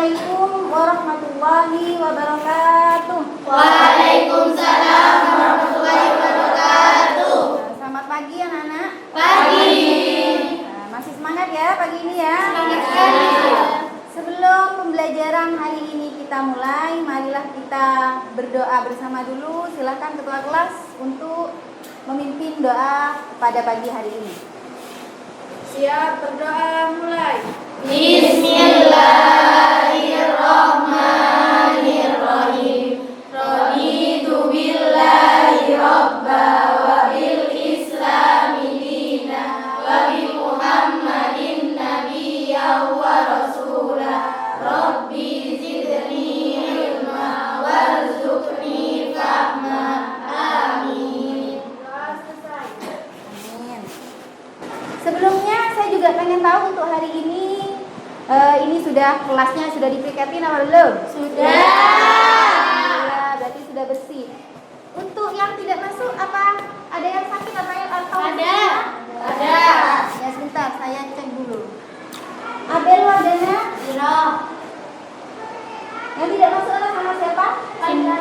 Assalamualaikum warahmatullahi wabarakatuh. Waalaikumsalam warahmatullahi wabarakatuh. Selamat pagi anak-anak. Pagi. Masih semangat ya pagi ini ya? Semangat sekali. Sebelum pembelajaran hari ini kita mulai, marilah kita berdoa bersama dulu. Silakan ketua kelas untuk memimpin doa pada pagi hari ini. Siap, berdoa mulai. Bismillahirrahmanirrahim. Raditu billahi robba wa bil islami dina wa bi Muhammadin nabiyya wa rasula. Rabbi zidni ilma warzuqni fahma. Amin. Amin. Sebelumnya saya juga pengen tahu untuk hari ini sudah kelasnya sudah diperiketin apa belum? Sudah. Ya, berarti sudah bersih. Untuk yang tidak masuk apa? Ada yang sakit atau yang Ada. Ada. Ya sebentar, saya cek dulu. Abel wadana? Zero. Yang tidak masuk atas nama siapa? Falda.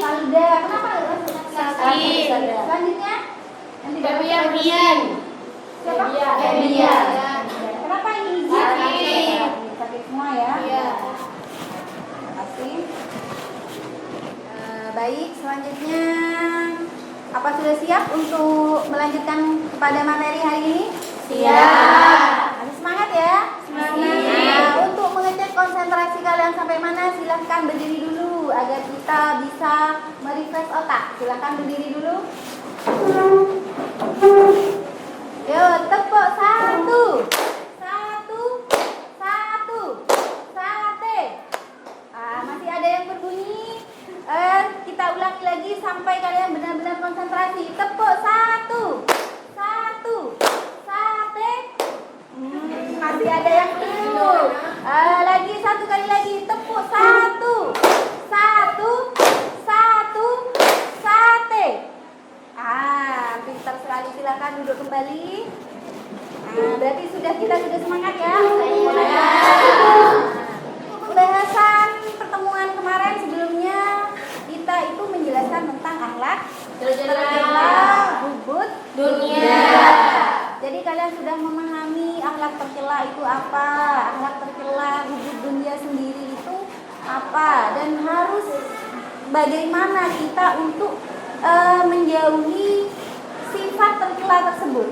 Falda. Kenapa nggak masuk? Sakit. Selanjutnya? Yang tidak masuk lagi. Febian. Siapa? Febian. Kenapa ini izin? Sakit. Sakit semua ya? Iya. Terima kasih. Baik, selanjutnya apa sudah siap untuk melanjutkan kepada materi hari ini? Siap. Masih semangat ya? Semangat. Nah, untuk mengecek konsentrasi kalian sampai mana, silahkan berdiri dulu agar kita bisa merefresh otak. Silahkan berdiri dulu. Yo, tepuk satu. Sate. Masih ada yang berbunyi. Kita ulangi lagi sampai kalian benar-benar konsentrasi. Tepuk satu. Sate. Masih ada yang belum. Lagi satu kali lagi. Tepuk satu. Sate. Pintar sekali. Silakan duduk kembali. Berarti kita sudah semangat ya. Pembahasan pertemuan kemarin sebelumnya kita itu menjelaskan tentang akhlak tercela, bubut Dunia. Jadi kalian sudah memahami akhlak tercela itu apa, akhlak tercela bubut dunia sendiri itu apa, dan harus bagaimana kita untuk menjauhi sifat tercela tersebut.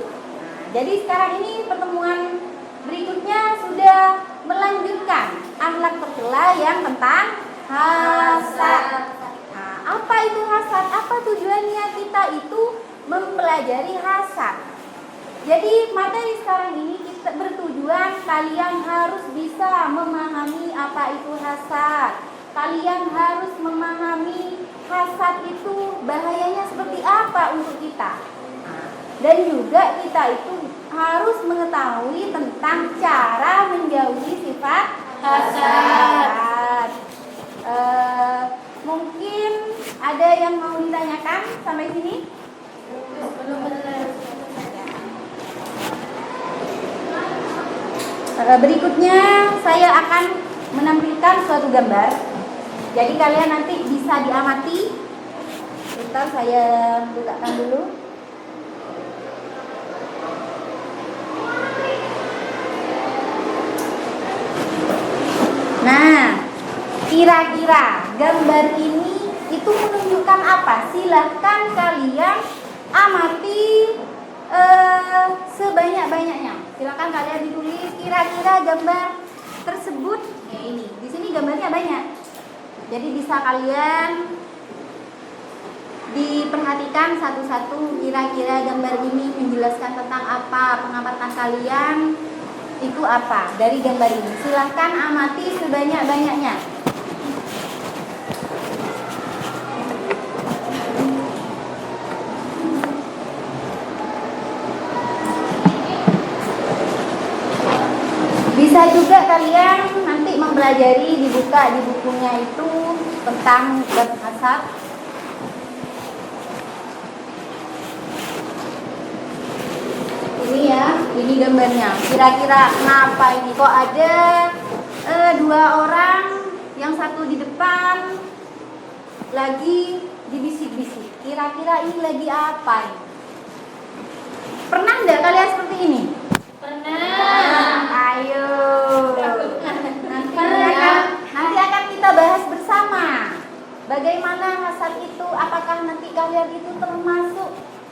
Jadi sekarang ini pertemuan berikutnya sudah melanjutkan akhlak tercela yang tentang hasad. Apa itu hasad? Apa tujuannya kita itu mempelajari hasad? Jadi materi sekarang ini kita bertujuan kalian harus bisa memahami apa itu hasad. Kalian harus memahami hasad itu bahayanya seperti apa untuk kita. Dan juga kita itu harus mengetahui tentang cara menjauhi sifat hasad. Mungkin ada yang mau ditanyakan sampai sini? Berikutnya saya akan menampilkan suatu gambar. Jadi kalian nanti bisa diamati. Bentar saya bukakan dulu. Nah, kira-kira gambar ini itu menunjukkan apa? Silahkan kalian amati sebanyak-banyaknya. Silahkan kalian ditulis kira-kira gambar tersebut. Ya ini, di sini gambarnya banyak. Jadi bisa kalian diperhatikan satu-satu, kira-kira gambar ini menjelaskan tentang apa, pengamatan kalian itu apa dari gambar ini. Silahkan amati sebanyak-banyaknya. Bisa juga kalian nanti mempelajari, dibuka di bukunya itu tentang bab hasad. Ini ya, ini gambarnya. Kira-kira kenapa ini kok ada dua lagi dibisik-bisik. Kira-kira ini lagi apa ini? Pernah enggak kalian seperti ini? Pernah. Ayo. Nanti akan kita bahas bersama. Bagaimana hasad itu? Apakah nanti kalian itu termasuk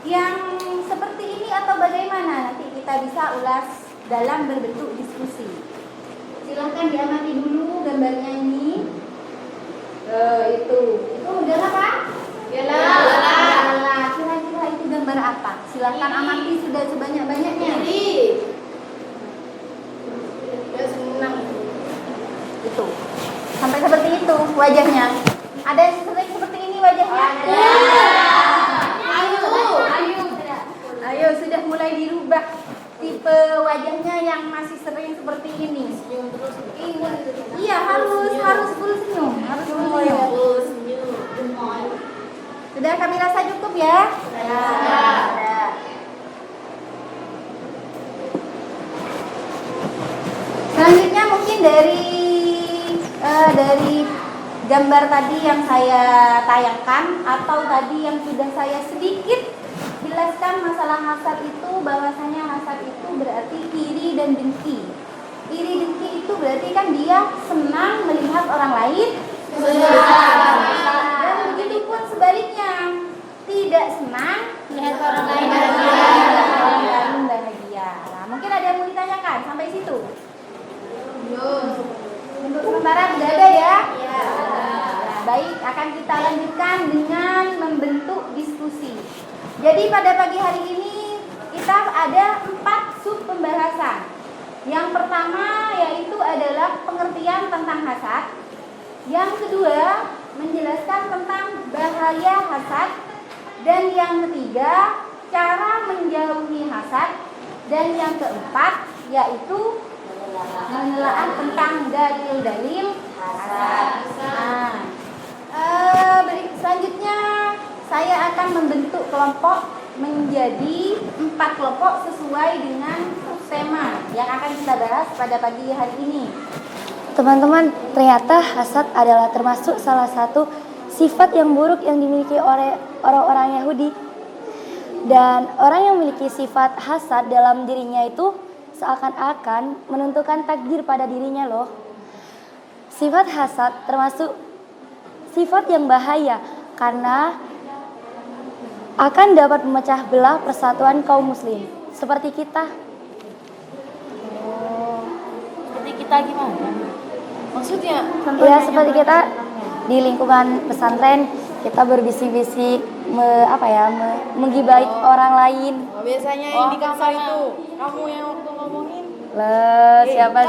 yang seperti ini atau bagaimana? Nanti kita bisa ulas dalam berbentuk diskusi. Silahkan diamati dulu gambarnya ini. Itu udah apa? Gala. Kira-kira itu gambar apa? Silahkan amati sudah sebanyak-banyaknya. Senang. Itu sampai seperti itu wajahnya. Ada yang sering seperti ini wajahnya? Ayo sudah mulai dirubah tipe wajahnya yang masih sering seperti ini. Iya, harus full senyum, harus full senyum. Sudah kami rasa cukup ya? Ya. Selanjutnya mungkin dari gambar tadi yang saya tayangkan atau tadi yang sudah saya sedikit jelaskan masalah hasad itu, bahwasanya hasad itu berarti iri dan dengki. Iri dengki itu berarti kan dia senang melihat orang lain dan begitu pun sebaliknya, tidak senang Lihat orang lain bahagia. Nah, mungkin ada yang mau ditanyakan sampai situ? Untuk sementara tidak ada ya? Nah, baik, akan kita lanjutkan dengan membentuk diskusi. Jadi pada pagi hari ini kita ada 4 sub pembahasan. Yang pertama yaitu adalah pengertian tentang hasad. Yang kedua menjelaskan tentang bahaya hasad. Dan yang ketiga cara menjauhi hasad. Dan yang keempat yaitu menelaah tentang dalil-dalil hasad. Selanjutnya saya akan membentuk kelompok menjadi 4 kelompok sesuai dengan tema yang akan kita bahas pada pagi hari ini. Teman-teman, ternyata hasad adalah termasuk salah satu sifat yang buruk yang dimiliki oleh orang-orang Yahudi. Dan orang yang memiliki sifat hasad dalam dirinya itu seakan-akan menentukan takdir pada dirinya loh. Sifat hasad termasuk sifat yang bahaya karena akan dapat memecah belah persatuan kaum muslim. Seperti kita. Seperti kita gimana? Maksudnya? Ya seperti kita di lingkungan pesantren kita berbisik-bisik menggibahi orang lain. Biasanya yang dikasar itu kamu yang waktu ngomongin. Siapa?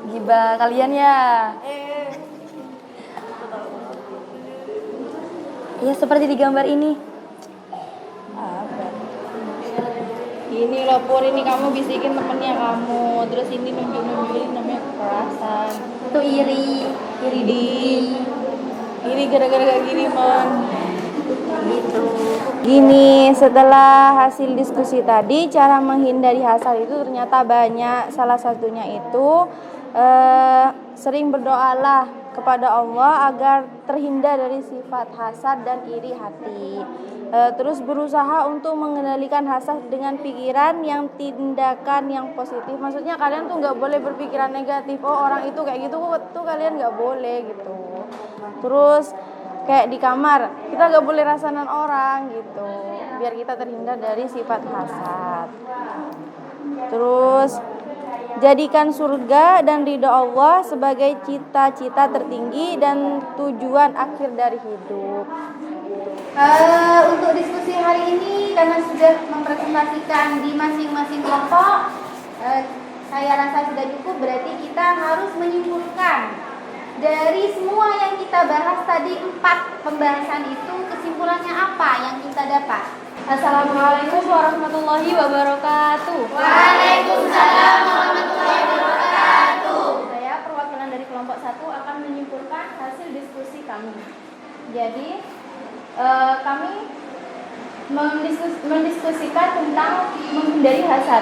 Gibah kalian ya. Iya seperti di gambar ini. Ini loh Pur, ini kamu bisikin temennya kamu. Terus ini nunjuk-nunjukin namanya kekerasan. Itu iri Ini gara-gara kayak gini man. gitu. Gini, setelah hasil diskusi tadi, cara menghindari hasad itu ternyata banyak. Salah satunya itu sering berdoalah kepada Allah agar terhindar dari sifat hasad dan iri hati. Terus berusaha untuk mengendalikan hasad dengan pikiran yang tindakan yang positif. Maksudnya kalian tuh nggak boleh berpikiran negatif. Oh orang itu kayak gitu tuh kalian nggak boleh gitu. Terus kayak di kamar kita nggak boleh rasanan orang gitu. Biar kita terhindar dari sifat hasad. Terus jadikan surga dan ridha Allah sebagai cita-cita tertinggi dan tujuan akhir dari hidup. Untuk diskusi hari ini karena sudah mempresentasikan di masing-masing kelompok, saya rasa sudah cukup. Berarti kita harus menyimpulkan dari semua yang kita bahas tadi 4 pembahasan itu, kesimpulannya apa yang kita dapat? Assalamualaikum warahmatullahi wabarakatuh. Waalaikumsalam warahmatullahi wabarakatuh. Saya perwakilan dari kelompok 1 akan menyimpulkan hasil diskusi kami. Jadi kami mendiskusikan tentang menghindari hasad.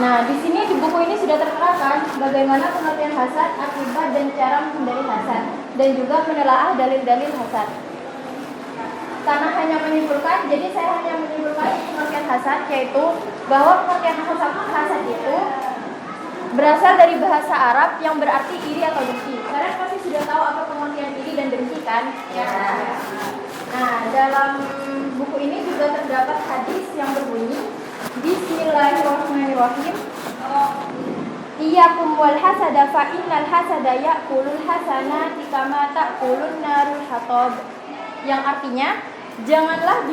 Nah, di sini di buku ini sudah terterakan bagaimana pengertian hasad, akibat dan cara menghindari hasad, dan juga menelaah dalil-dalil hasad. Karena hanya menyimpulkan, jadi saya hanya menyimpulkan pengertian hasad, yaitu bahwa pengertian hasad itu berasal dari bahasa Arab yang berarti iri atau dengki. Kalian pasti sudah tahu apa pengertian iri dan dengki kan? Ya. Nah, dalam buku ini juga terdapat hadis yang berbunyi Bismillahirrahmanirrahim. Iyyakum wal hasada fa innal hasada ya'kulul hasanati kama ta'kulun narul hatab. Yang artinya, jagalah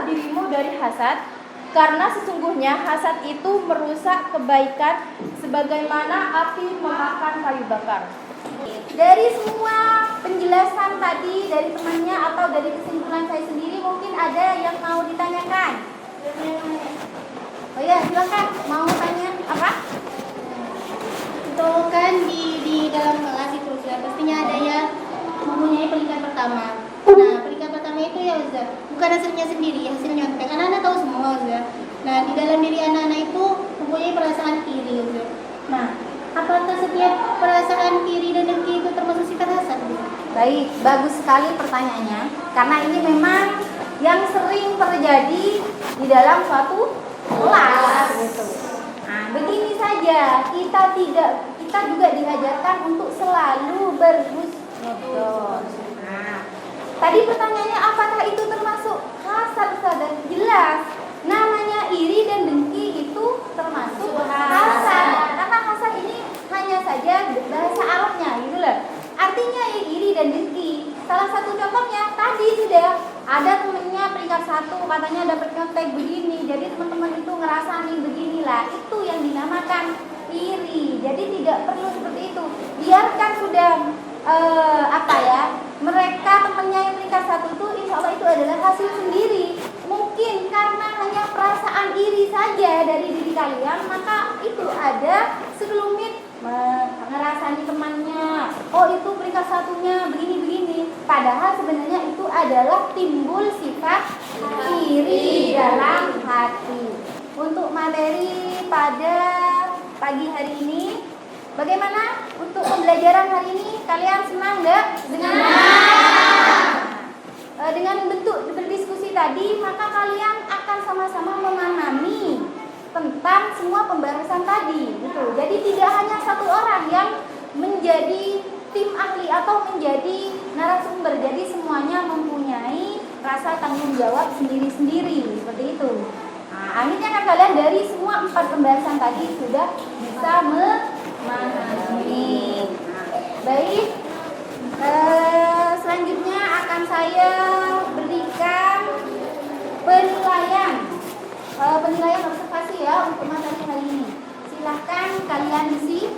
dirimu dari hasad, karena sesungguhnya hasad itu merusak kebaikan sebagaimana api memakan kayu bakar. Dari semua penjelasan tadi dari temannya atau dari kesimpulan saya sendiri, mungkin ada yang mau ditanyakan. Oh ya, silakan. Mau tanya apa? Itu kan di dalam kelas itu ya, pastinya ada ya mempunyai peringkat pertama. Nah, peringkat pertama itu ya Ustaz, bukan hasilnya sendiri, hasilnya nyontek. Anak-anak tahu semua Ustaz. Nah, di dalam diri anak-anak itu mempunyai perasaan iri Ustaz. Nah, apakah setiap perasaan iri dan dengki itu termasuk sifat hasad? Baik, bagus sekali pertanyaannya. Karena ini memang yang sering terjadi di dalam suatu kelas gitu. Nah, begini saja, kita juga diajarkan untuk selalu berhusnuzon. Nah, tadi pertanyaannya apakah itu termasuk hasad? Jelas. Namanya iri dan dengki itu termasuk hasad. Karena hasad ini hanya saja bahasa Arabnya gitu loh. Artinya iri dan dengki. Salah satu contohnya tadi sudah ada temennya peringkat 1 katanya dapat nyontek begini. Jadi teman-teman itu ngerasain beginilah. Itu yang dinamakan iri. Jadi tidak perlu seperti itu. Biarkan sudah mereka temannya yang peringkat 1 itu insya Allah itu adalah hasil sendiri. Mungkin karena hanya perasaan iri saja dari diri kalian, maka itu ada sekelumit ngerasani temannya, oh itu peringkat 1-nya begini-begini. Padahal sebenarnya itu adalah timbul sifat iri dalam hati. Untuk materi pada pagi hari ini, bagaimana untuk pembelajaran hari ini? Kalian senang nggak? Dengan bentuk berdiskusi tadi, maka kalian akan sama-sama memahami tentang semua pembahasan tadi gitu. Jadi tidak hanya satu orang yang menjadi tim ahli atau menjadi narasumber. Jadi semuanya mempunyai rasa tanggung jawab sendiri-sendiri seperti itu. Nah, akhirnya kan kalian dari semua 4 pembahasan tadi sudah bisa memahami. Baik, selanjutnya akan saya berikan penilaian observasi ya untuk materi hari ini. Silahkan kalian isi.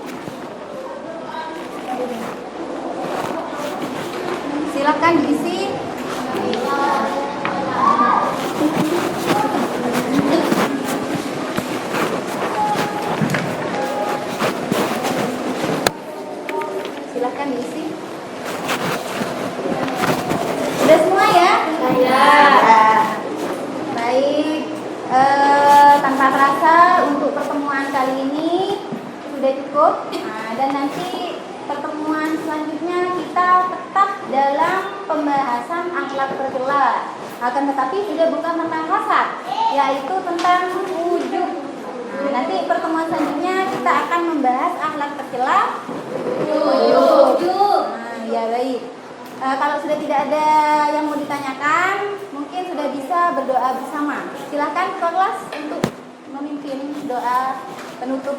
Silahkan diisi. Silahkan diisi. Sudah semua ya? Ya. Baik. Tanpa terasa untuk pertemuan kali ini sudah cukup. Nah, dan nanti pertemuan selanjutnya kita tetap dalam pembahasan akhlak tercela. Akan tetapi sudah bukan tentang hasad, yaitu tentang ujub. Nah, nanti pertemuan selanjutnya kita akan membahas akhlak tercela ujub. Nah, ya baik. Kalau sudah tidak ada yang mau ditanyakan, mungkin sudah bisa berdoa bersama. Silakan kelas untuk memimpin doa penutup.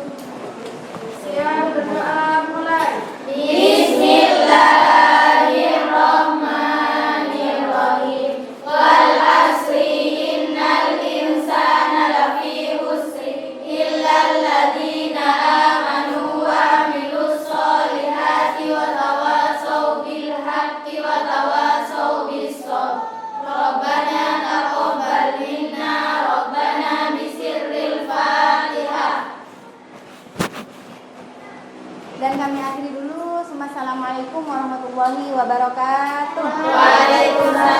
Siap, berdoa mulai. Bismillahirrahmanirrahim. Wal asri innal insana lafi khusri illal ladzina amanu wa amilus solihati wa tawasau bil haqqi wa tawasau bis sabr. Rabbana taqabbal minna rabbana bisirril Fatihah. Dan kami akhiri dulu. Assalamualaikum warahmatullahi wabarakatuh. Waalaikumsalam.